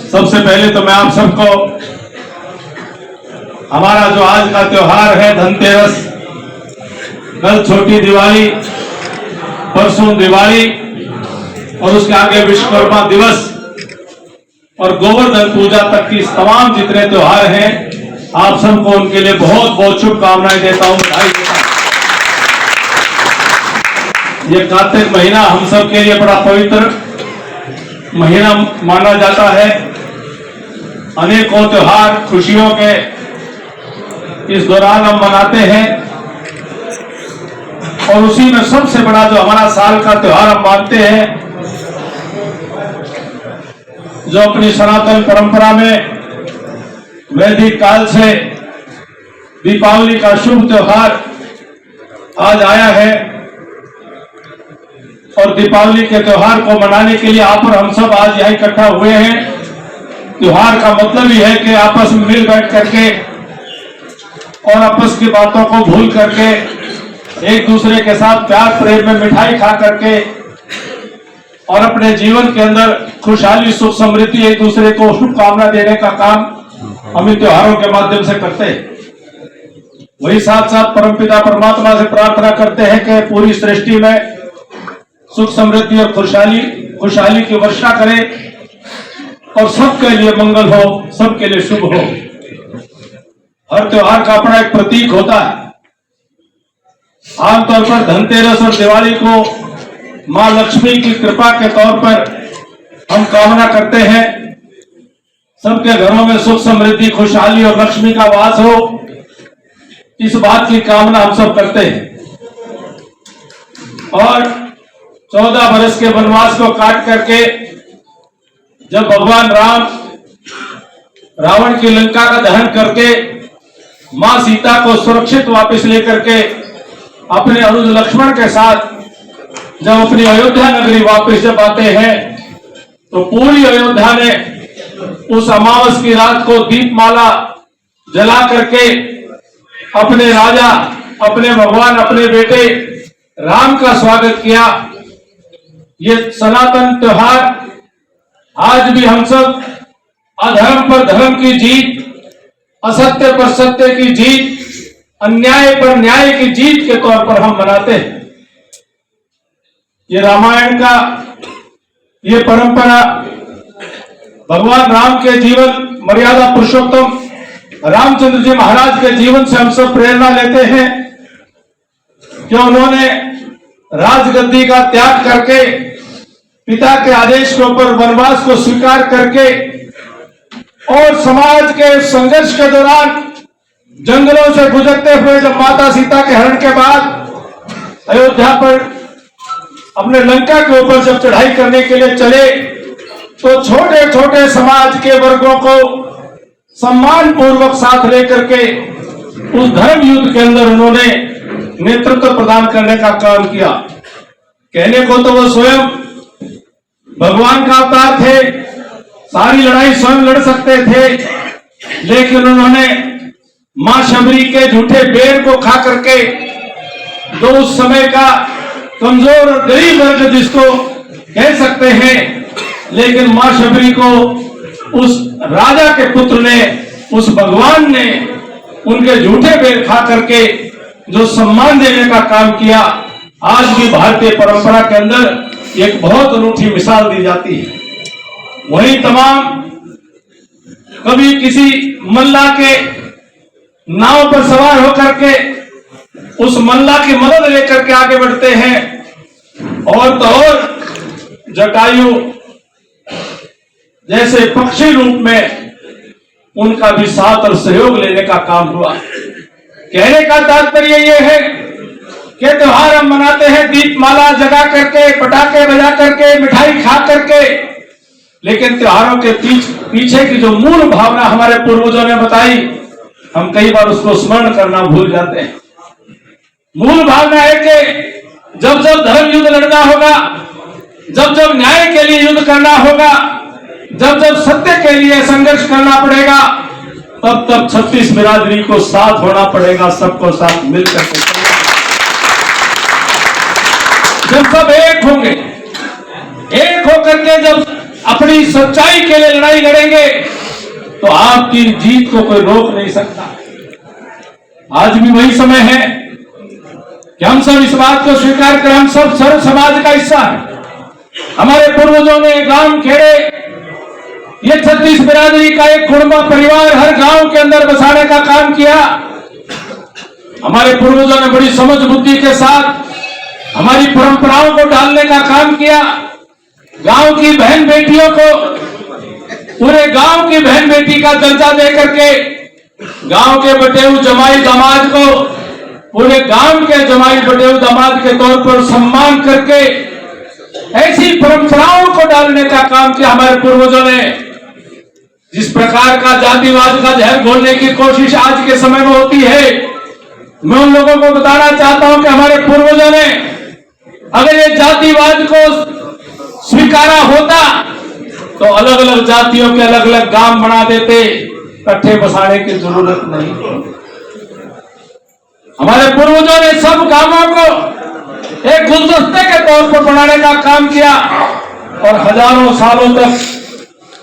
सबसे पहले तो मैं आप सबको हमारा जो आज का त्योहार है धनतेरस, कल छोटी दिवाली, परसों दिवाली और उसके आगे विश्वकर्मा दिवस और गोवर्धन पूजा तक की तमाम जितने त्योहार हैं, आप सबको उनके लिए बहुत बहुत शुभकामनाएं देता हूं, बधाई देता हूं। ये कार्तिक महीना हम सब के लिए बड़ा पवित्र महीना माना जाता है। अनेकों त्योहार खुशियों के इस दौरान हम मनाते हैं और उसी में सबसे बड़ा जो हमारा साल का त्योहार हम मानते हैं, जो अपनी सनातन परंपरा में वैदिक काल से दीपावली का शुभ त्योहार आज आया है। और दीपावली के त्योहार को मनाने के लिए आप और हम सब आज यहाँ इकट्ठा हुए हैं। त्योहार का मतलब ही है कि आपस में मिल बैठ करके और आपस की बातों को भूल करके एक दूसरे के साथ प्यार प्रेम में मिठाई खा करके और अपने जीवन के अंदर खुशहाली सुख समृद्धि एक दूसरे को शुभकामना देने का काम हम इन त्योहारों के माध्यम से करते हैं। वही साथ साथ परमपिता परमात्मा से प्रार्थना करते हैं कि पूरी सृष्टि में सुख समृद्धि और खुशहाली की वर्षा करे और सबके लिए मंगल हो, सबके लिए शुभ हो। हर त्योहार का अपना एक प्रतीक होता है। आमतौर पर धनतेरस और दिवाली को मां लक्ष्मी की कृपा के तौर पर हम कामना करते हैं, सबके घरों में सुख समृद्धि खुशहाली और लक्ष्मी का वास हो, इस बात की कामना हम सब करते हैं। और 14 वर्ष के वनवास को काट करके जब भगवान राम रावण की लंका का दहन करके मां सीता को सुरक्षित वापस लेकर के अपने अनुज लक्ष्मण के साथ जब अपनी अयोध्या नगरी वापस जब आते हैं, तो पूरी अयोध्या ने उस अमावस की रात को दीपमाला जला करके अपने राजा, अपने भगवान, अपने बेटे राम का स्वागत किया। ये सनातन त्योहार आज भी हम सब अधर्म पर धर्म की जीत, असत्य पर सत्य की जीत, अन्याय पर न्याय की जीत के तौर पर हम मनाते हैं। ये रामायण का ये परंपरा भगवान राम के जीवन, मर्यादा पुरुषोत्तम रामचंद्र जी महाराज के जीवन से हम सब प्रेरणा लेते हैं कि उन्होंने राजगद्दी का त्याग करके पिता के आदेश के ऊपर वनवास को स्वीकार करके और समाज के संघर्ष के दौरान जंगलों से गुजरते हुए जब माता सीता के हरण के बाद अयोध्या पर अपने लंका के ऊपर जब चढ़ाई करने के लिए चले, तो छोटे छोटे समाज के वर्गों को सम्मान पूर्वक साथ लेकर के उस धर्म युद्ध के अंदर उन्होंने नेतृत्व प्रदान करने का काम किया। कहने को तो वो स्वयं भगवान का अवतार थे, सारी लड़ाई स्वयं लड़ सकते थे, लेकिन उन्होंने मां शबरी के झूठे बेर को खा करके जो उस समय का कमजोर और गरीब वर्ग जिसको कह सकते हैं, लेकिन मां शबरी को उस राजा के पुत्र ने, उस भगवान ने उनके झूठे बेर खा करके जो सम्मान देने का काम किया, आज भी भारतीय परंपरा के अंदर एक बहुत अनूठी मिसाल दी जाती है। वही तमाम कभी किसी मल्ला के नाव पर सवार होकर के उस मल्ला की मदद लेकर के आगे बढ़ते हैं, और तो और जटायु जैसे पक्षी रूप में उनका भी साथ और सहयोग लेने का काम हुआ। कहने का तात्पर्य यह है कि त्योहार हम मनाते हैं दीपमाला जगा करके, पटाखे बजा करके, मिठाई खा करके, लेकिन त्योहारों के पीछे की जो मूल भावना हमारे पूर्वजों ने बताई, हम कई बार उसको स्मरण करना भूल जाते हैं। मूल भावना है कि जब जब धर्म युद्ध लड़ना होगा, जब जब न्याय के लिए युद्ध करना होगा, जब जब सत्य के लिए संघर्ष करना पड़ेगा, तब तब 36 बिरादरी को साथ होना पड़ेगा, सबको साथ मिलकर के। जब सब एक होंगे, एक होकर के जब अपनी सच्चाई के लिए लड़ाई लड़ेंगे तो आपकी जीत को कोई रोक नहीं सकता। आज भी वही समय है कि हम सब इस बात को स्वीकार करें, हम सब सर्व समाज का हिस्सा है। हमारे पूर्वजों ने गांव खेड़े, ये 36 बिरादरी का एक कुटुंबा परिवार हर गांव के अंदर बसाने का काम किया। हमारे पूर्वजों ने बड़ी समझ बुद्धि के साथ हमारी परंपराओं को डालने का काम किया। गांव की बहन बेटियों को, पूरे गांव की बहन बेटी का दर्जा दे करके गांव के बटेऊ जमाई दामाद को पूरे गांव के जमाई बटेऊ दामाद के तौर पर सम्मान करके ऐसी परंपराओं को डालने का काम किया हमारे पूर्वजों ने। जिस प्रकार का जातिवाद का जहर घोलने की कोशिश आज के समय में होती है, मैं उन लोगों को बताना चाहता हूं कि हमारे पूर्वजों ने अगर ये जातिवाद को स्वीकारा होता तो अलग अलग जातियों के अलग अलग गांव बना देते, इकट्ठे बसाने की जरूरत नहीं। हमारे पूर्वजों ने सब गांवों को एक गुलदस्ते के तौर पर बनाने का काम किया और हजारों सालों तक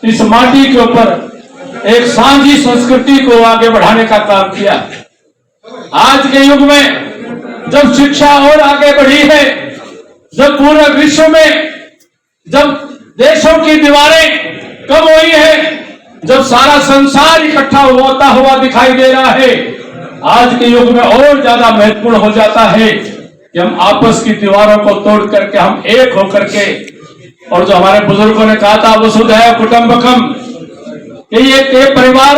इस माटी के ऊपर एक सांझी संस्कृति को आगे बढ़ाने का काम किया। आज के युग में जब शिक्षा और आगे बढ़ी है, जब पूरे विश्व में जब देशों की दीवारें कम हुई है, जब सारा संसार इकट्ठा होता हुआ दिखाई दे रहा है, आज के युग में और ज्यादा महत्वपूर्ण हो जाता है कि हम आपस की दीवारों को तोड़ करके हम एक होकर के, और जो हमारे बुजुर्गों ने कहा था वसुधैव कुटुंबकम, कि एक परिवार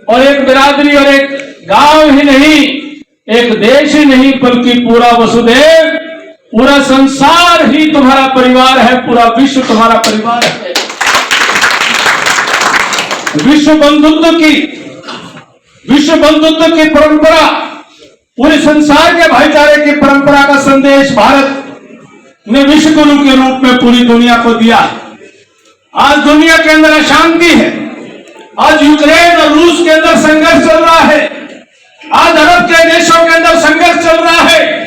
और एक बिरादरी और एक गांव ही नहीं, एक देश ही नहीं, बल्कि पूरा वसुधैव, पूरा संसार ही तुम्हारा परिवार है, पूरा विश्व तुम्हारा परिवार है। विश्व बंधुत्व की परंपरा, पूरे संसार के भाईचारे की परंपरा का संदेश भारत ने विश्व गुरु के रूप में पूरी दुनिया को दिया। आज दुनिया के अंदर अशांति है, आज यूक्रेन और रूस के अंदर संघर्ष चल रहा है, आज अरब के देशों के अंदर संघर्ष चल रहा है,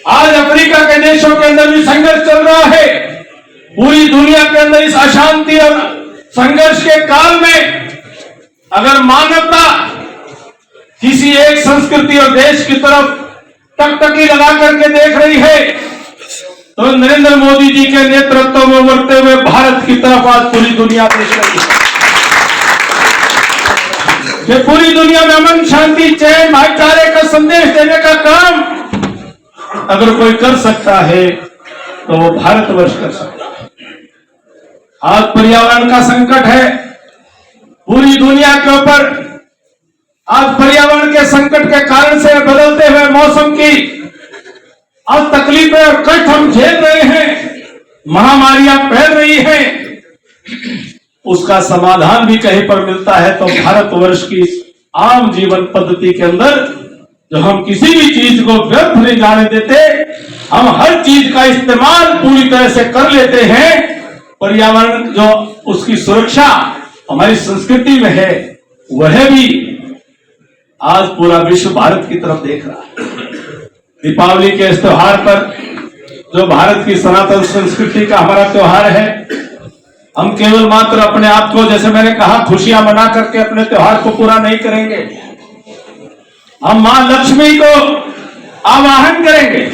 आज अफ्रीका के देशों के अंदर भी संघर्ष चल रहा है। पूरी दुनिया के अंदर इस अशांति और संघर्ष के काल में अगर मानवता किसी एक संस्कृति और देश की तरफ टकटकी लगा करके देख रही है तो नरेंद्र मोदी जी के नेतृत्व में उभरते हुए भारत की तरफ आज पूरी दुनिया देख रही है। ये पूरी दुनिया में अमन, शांति, चैन, भाईचारे का संदेश देने का काम अगर कोई कर सकता है तो वो भारतवर्ष कर सकता है। आज पर्यावरण का संकट है पूरी दुनिया के ऊपर। आज पर्यावरण के संकट के कारण से बदलते हुए मौसम की आज तकलीफें और कष्ट हम झेल रहे हैं, महामारियां फैल रही हैं, उसका समाधान भी कहीं पर मिलता है तो भारतवर्ष की आम जीवन पद्धति के अंदर जो हम किसी भी चीज को व्यर्थ नहीं जाने देते, हम हर चीज का इस्तेमाल पूरी तरह से कर लेते हैं। पर्यावरण जो उसकी सुरक्षा हमारी संस्कृति में है, वह भी आज पूरा विश्व भारत की तरफ देख रहा है। दीपावली के इस त्योहार पर जो भारत की सनातन संस्कृति का हमारा त्योहार है, हम केवल मात्र अपने आप को, जैसे मैंने कहा, खुशियां मना करके अपने त्योहार को पूरा नहीं करेंगे। हम मां लक्ष्मी को आवाहन करेंगे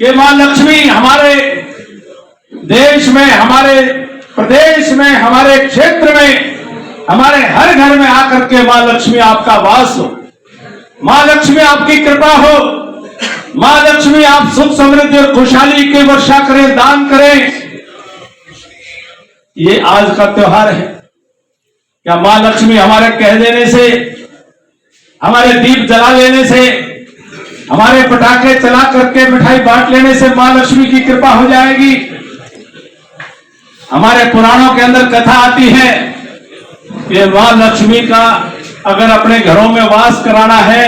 कि मां लक्ष्मी हमारे देश में, हमारे प्रदेश में, हमारे क्षेत्र में, हमारे हर घर में आकर के मां लक्ष्मी आपका वास हो, मां लक्ष्मी आपकी कृपा हो, मां लक्ष्मी आप सुख समृद्धि और खुशहाली की वर्षा करें, दान करें। ये आज का त्योहार है। क्या मां लक्ष्मी हमारे कह देने से, हमारे दीप जला लेने से, हमारे पटाखे चला करके मिठाई बांट लेने से मां लक्ष्मी की कृपा हो जाएगी? हमारे पुराणों के अंदर कथा आती है कि मां लक्ष्मी का अगर अपने घरों में वास कराना है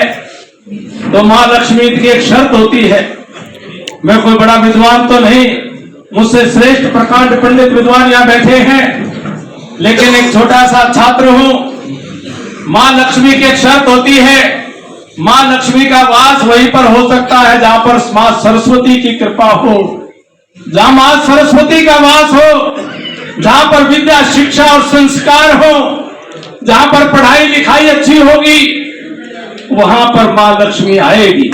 तो मां लक्ष्मी की एक शर्त होती है। मैं कोई बड़ा विद्वान तो नहीं, मुझसे श्रेष्ठ प्रकांड पंडित विद्वान यहां बैठे हैं, लेकिन एक छोटा सा छात्र हूं। मां लक्ष्मी की एक शर्त होती है, मां लक्ष्मी का वास वहीं पर हो सकता है जहां पर मां सरस्वती की कृपा हो। जहां मां सरस्वती का वास हो जहां पर विद्या शिक्षा और संस्कार हो, जहां पर पढ़ाई लिखाई अच्छी होगी, वहां पर मां लक्ष्मी आएगी।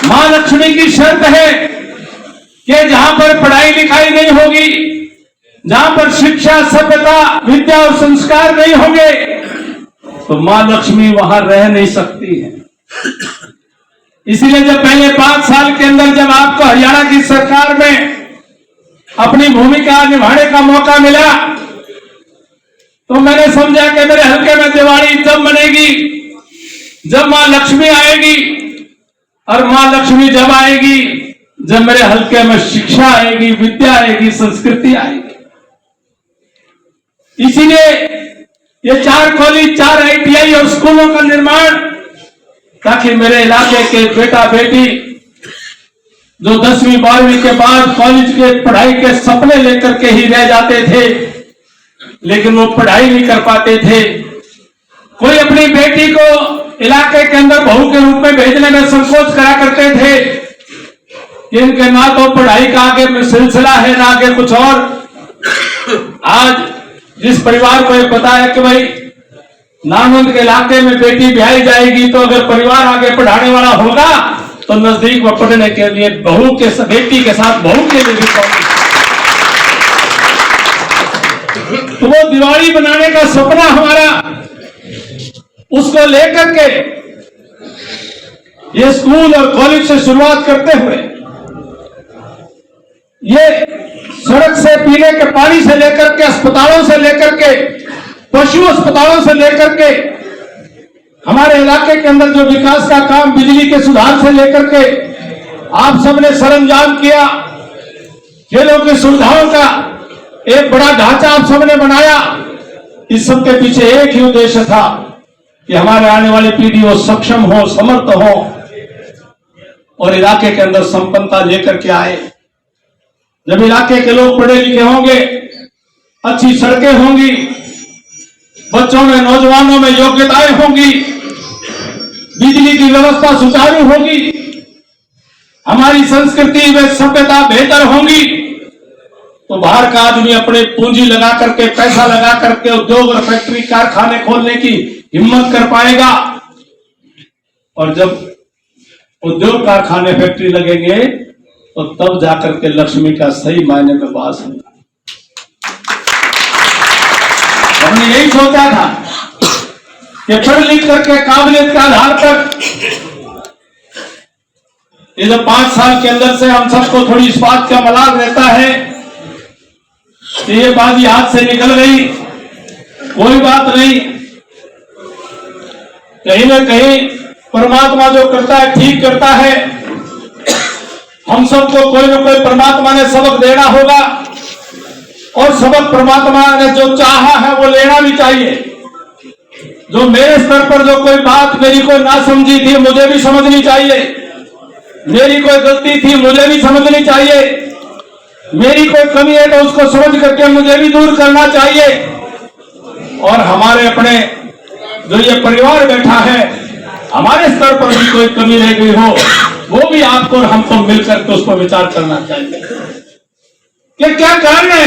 मां लक्ष्मी की शर्त है कि जहां पर पढ़ाई लिखाई नहीं होगी, जहां पर शिक्षा सभ्यता विद्या और संस्कार नहीं होंगे, तो मां लक्ष्मी वहां रह नहीं सकती है। इसीलिए जब पहले 5 साल के अंदर जब आपको हरियाणा की सरकार में अपनी भूमिका निभाने का मौका मिला, तो मैंने समझा कि मेरे हल्के में दिवाली तब मनेगी जब मां लक्ष्मी आएगी, और मां लक्ष्मी जब आएगी जब मेरे हल्के में शिक्षा आएगी, विद्या आएगी, संस्कृति आएगी। इसीलिए ये 4 कॉलेज, 4 ITI और स्कूलों का निर्माण, ताकि मेरे इलाके के बेटा बेटी जो 10वीं 12वीं के बाद कॉलेज के पढ़ाई के सपने लेकर के ही रह जाते थे, लेकिन वो पढ़ाई नहीं कर पाते थे। कोई अपनी बेटी को इलाके के अंदर बहू के रूप में भेजने में संकोच करा करते थे कि इनके ना तो पढ़ाई का आगे में सिलसिला है, ना आगे कुछ और। आज जिस परिवार को ये पता है कि भाई नानंद के इलाके में बेटी ब्याही जाएगी, तो अगर परिवार आगे पढ़ाने वाला होगा तो नजदीक में पढ़ने के लिए बहू के बेटी के साथ बहू के लिए भी तो वो दिवाली बनाने का सपना हमारा, उसको लेकर के ये स्कूल और कॉलेज से शुरुआत करते हुए ये सड़क से पीने के पानी से लेकर के, अस्पतालों से लेकर के, पशु अस्पतालों से लेकर के, हमारे इलाके के अंदर जो विकास का काम, बिजली के सुधार से लेकर के आप सबने सरंजाम किया। खेलों की सुविधाओं का एक बड़ा ढांचा आप सबने बनाया। इस सब के पीछे एक ही उद्देश्य था कि हमारे आने वाली पीढ़ी हो सक्षम हो, समर्थ हो और इलाके के अंदर संपन्नता लेकर के आए। जब इलाके के लोग पढ़े लिखे होंगे, अच्छी सड़कें होंगी, बच्चों में, नौजवानों में योग्यताएं होंगी, बिजली की व्यवस्था सुचारू होगी, हमारी संस्कृति व सभ्यता बेहतर होंगी, तो बाहर का आदमी अपने पूंजी लगा करके, पैसा लगा करके उद्योग और फैक्ट्री कारखाने खोलने की हिम्मत कर पाएगा। और जब उद्योग कारखाने फैक्ट्री लगेंगे तो तब जाकर के लक्ष्मी का सही मायने में वास होगा। हमने यही सोचा था कि पढ़ लिख करके काबिलियत के आधार पर ये जो 5 साल के अंदर से हम सबको थोड़ी इस बात का मलाल रहता है कि ये बाजी हाथ से निकल गई, कोई बात नहीं, कहीं ना कहीं परमात्मा जो करता है ठीक करता है। हम सबको कोई ना कोई परमात्मा ने सबक देना होगा, और सबक परमात्मा ने जो चाहा है वो लेना भी चाहिए। जो मेरे स्तर पर जो कोई बात मेरी कोई ना समझी थी, मुझे भी समझनी चाहिए। मेरी कोई गलती थी, मुझे भी समझनी चाहिए। मेरी कोई कमी है तो उसको समझ करके मुझे भी दूर करना चाहिए। और हमारे अपने जो ये परिवार बैठा है, हमारे स्तर पर भी कोई कमी रह गई हो, वो भी आपको और हमको मिलकर के उस पर विचार करना चाहिए कि क्या कारण है।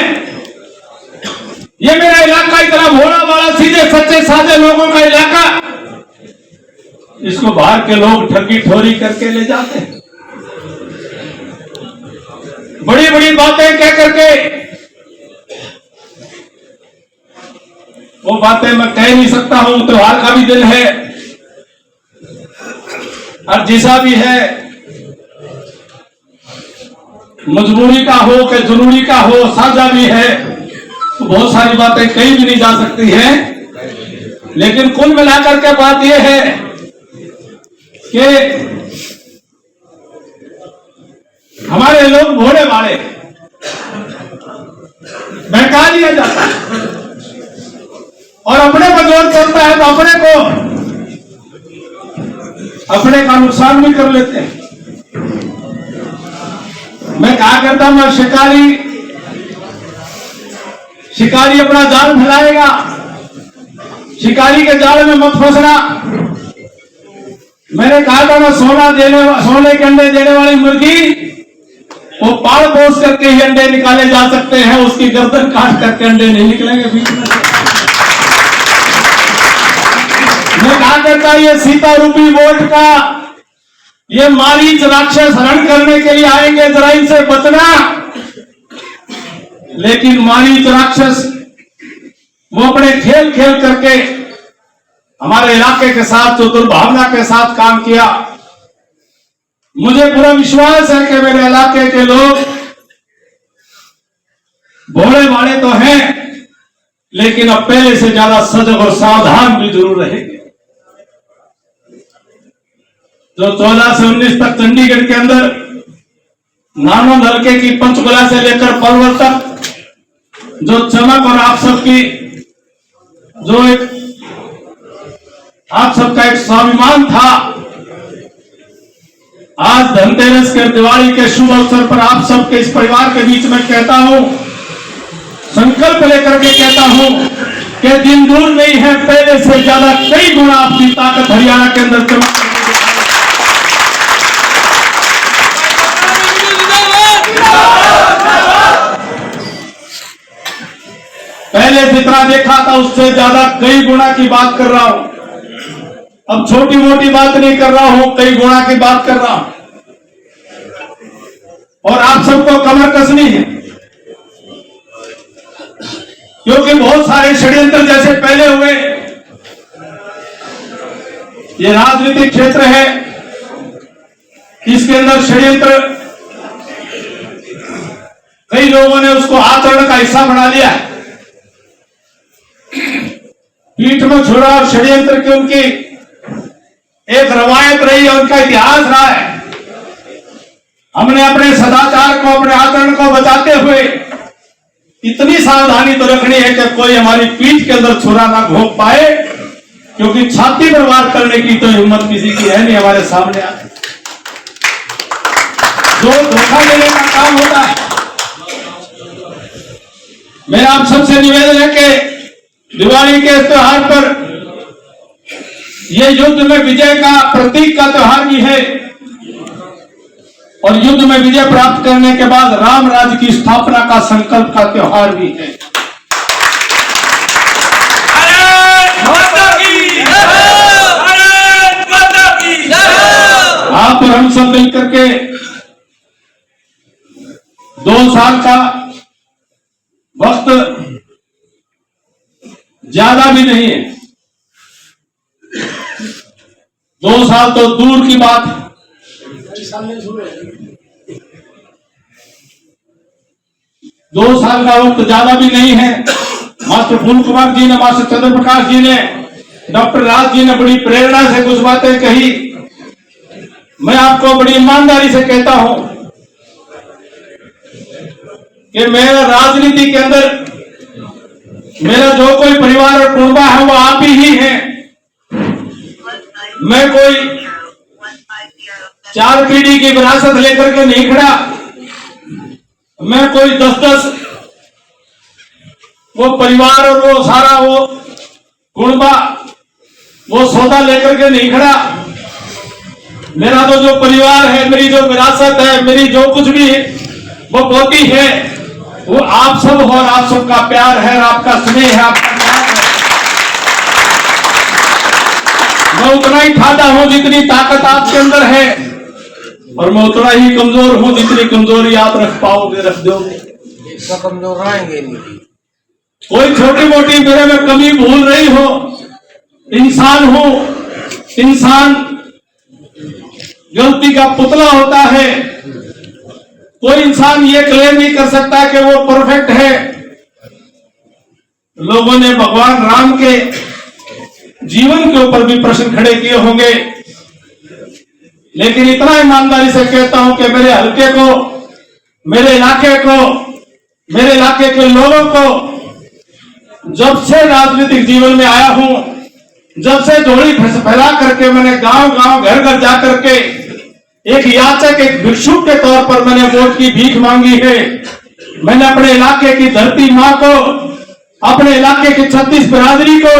ये मेरा इलाका इतना भोला भाला, सीधे सच्चे सादे लोगों का इलाका, इसको बाहर के लोग ठगी ठोरी करके ले जाते हैं, बड़ी बड़ी बातें कह करके। वो बातें मैं कह नहीं सकता हूं, त्योहार का भी दिन है और जैसा भी है, मजबूरी का हो कि जरूरी का हो, साझा भी है, तो बहुत सारी बातें कहीं भी नहीं जा सकती हैं। लेकिन कुल मिलाकर के बात यह है कि हमारे लोग भोले भाले, बहका लिया जाता है और अपने पर जोर चलता है तो अपने का नुकसान भी कर लेते हैं। मैं कहा करता हूं, शिकारी अपना जाल फैलाएगा, शिकारी के जाल में मत फंसना। मैंने कहा था ना, सोने के अंडे देने वाली मुर्गी वो पाड़ पोस करके ही अंडे निकाले जा सकते हैं, उसकी गर्दन काट करके अंडे नहीं निकलेंगे बीच में से। मैं कहा करता ये सीता रूपी वोट का ये मारीच राक्षस हरण करने के लिए आएंगे, जरा इनसे बचना। लेकिन मारीच राक्षस वो अपने खेल खेल करके हमारे इलाके के साथ जो दुर्भावना के साथ काम किया, मुझे पूरा विश्वास है कि मेरे इलाके के लोग भोले भाले तो हैं, लेकिन अब पहले से ज्यादा सजग और सावधान भी जरूर रहेंगे। जो 14 से 19 तक चंडीगढ़ के अंदर नानंद हल्के की पंचकुला से लेकर पलवल तक जो चमक और आप सबकी जो एक आप सबका एक स्वाभिमान था, आज धनतेरस के दिवाली के शुभ अवसर पर आप सबके इस परिवार के बीच में कहता हूं, संकल्प लेकर के कहता हूं कि दिन दूर नहीं है, पहले से ज्यादा कई गुना आपकी ताकत हरियाणा के अंदर चमक। पहले जितना देखा था उससे ज्यादा कई गुना की बात कर रहा हूं। अब छोटी मोटी बात नहीं कर रहा हूं, कई गुना की बात कर रहा हूं। और आप सबको कमर कसनी है, क्योंकि बहुत सारे षड्यंत्र जैसे पहले हुए, ये राजनीतिक क्षेत्र है, इसके अंदर षड्यंत्र कई लोगों ने उसको आचरण का हिस्सा बना लिया है। पीठ में छोड़ा और षड्यंत्र की उनकी एक रवायत रही है, उनका इतिहास रहा है। हमने अपने सदाचार को, अपने आचरण को बचाते हुए इतनी सावधानी तो रखनी है कि कोई हमारी पीठ के अंदर छुरा ना घोंप पाए, क्योंकि छाती पर वार करने की तो हिम्मत किसी की है नहीं हमारे सामने आके। जो धोखा देने का काम होता है, मेरा आप सबसे निवेदन है कि दिवाली के त्योहार पर, यह युद्ध में विजय का प्रतीक का त्योहार भी है, और युद्ध में विजय प्राप्त करने के बाद राम राज्य की स्थापना का संकल्प का त्योहार भी है। आप और हम सब मिलकर के 2 साल का वक्त ज्यादा भी नहीं है, 2 साल तो दूर की बात, 2 साल का वक्त ज्यादा भी नहीं है। मास्टर फूल कुमार जी ने, मास्टर चंद्र प्रकाश जी ने, डॉक्टर राज जी ने बड़ी प्रेरणा से कुछ बातें कही। मैं आपको बड़ी ईमानदारी से कहता हूं कि मेरा राजनीति के अंदर मेरा जो कोई परिवार और कुटुंबा है वो आप ही हैं। मैं कोई 4 पीढ़ी की विरासत लेकर के नहीं खड़ा, मैं कोई 10-10 वो परिवार और वो सारा वो कुटुंबा वो सौदा लेकर के नहीं खड़ा। मेरा तो जो परिवार है, मेरी जो विरासत है, मेरी जो कुछ भी है वो पोती है, वो आप सब हो, और आप सबका प्यार है, आपका स्नेह है, आपका प्यार है। मैं उतना ही ठाडा हूं जितनी ताकत आपके अंदर है, और मैं उतना ही कमजोर हूं जितनी कमजोरी आप रख पाओगे, रख दोगे। कमजोर रहेंगे नहीं। कोई छोटी मोटी मेरे में कमी भूल रही हो, इंसान हूं, इंसान गलती का पुतला होता है। कोई इंसान ये क्लेम नहीं कर सकता कि वो परफेक्ट है। लोगों ने भगवान राम के जीवन के ऊपर भी प्रश्न खड़े किए होंगे, लेकिन इतना ईमानदारी से कहता हूं कि मेरे हल्के को, मेरे इलाके को, मेरे इलाके के लोगों को जब से राजनीतिक जीवन में आया हूं, जब से झोली फैला करके मैंने गांव-गांव, घर-घर जाकर के एक याचक, एक भिक्षुक के तौर पर मैंने वोट की भीख मांगी है। मैंने अपने इलाके की धरती मां को, अपने इलाके की 36 बिरादरी को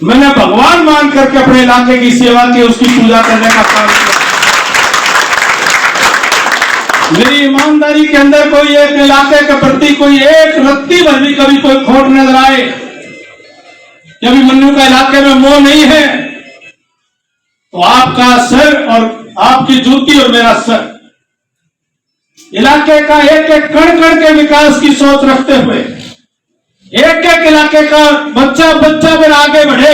मैंने भगवान मान करके अपने इलाके की सेवा की, उसकी पूजा करने का काम किया। मेरी ईमानदारी के अंदर कोई एक इलाके के प्रति कोई एक रत्ती भर भी कभी कोई खोट नजर आए, कभी मन्नू का इलाके में मोह नहीं है, तो आपका सर और आपकी जूती और मेरा सर, इलाके का एक एक कण कण के विकास की सोच रखते हुए, एक एक इलाके का बच्चा बच्चा मेरा आगे बढ़े,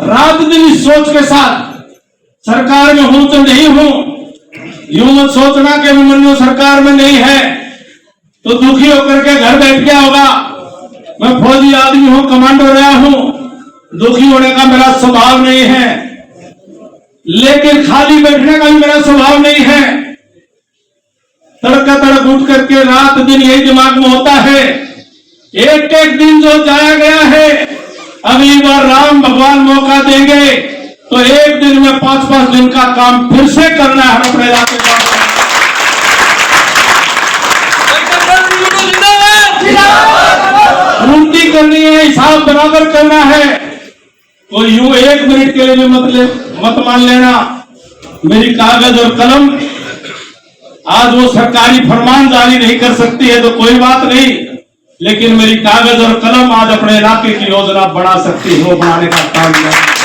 रात दिन इस सोच के साथ सरकार में हूं तो नहीं हूं, यूं मत सोचना कि अभिमन्यु सरकार में नहीं है तो दुखी होकर के घर बैठ गया होगा। मैं फौजी आदमी हूं, कमांडो रहा हूं, दुखी होने का मेरा स्वभाव नहीं है, लेकिन खाली बैठने का भी मेरा स्वभाव नहीं है। तड़का तड़क उठ करके रात दिन यही दिमाग में होता है, एक एक दिन जो जाया गया है, अगली बार राम भगवान मौका देंगे तो एक दिन में 5-5 दिन का काम फिर से करना है अपने इलाके का। पूर्ति करनी है, हिसाब बराबर करना है। तो यूं 1 मिनट के लिए भी मत मान लेना, मेरी कागज और कलम आज वो सरकारी फरमान जारी नहीं कर सकती है तो कोई बात नहीं, लेकिन मेरी कागज और कलम आज अपने इलाके की योजना बना सकती है, वो बनाने का काम किया।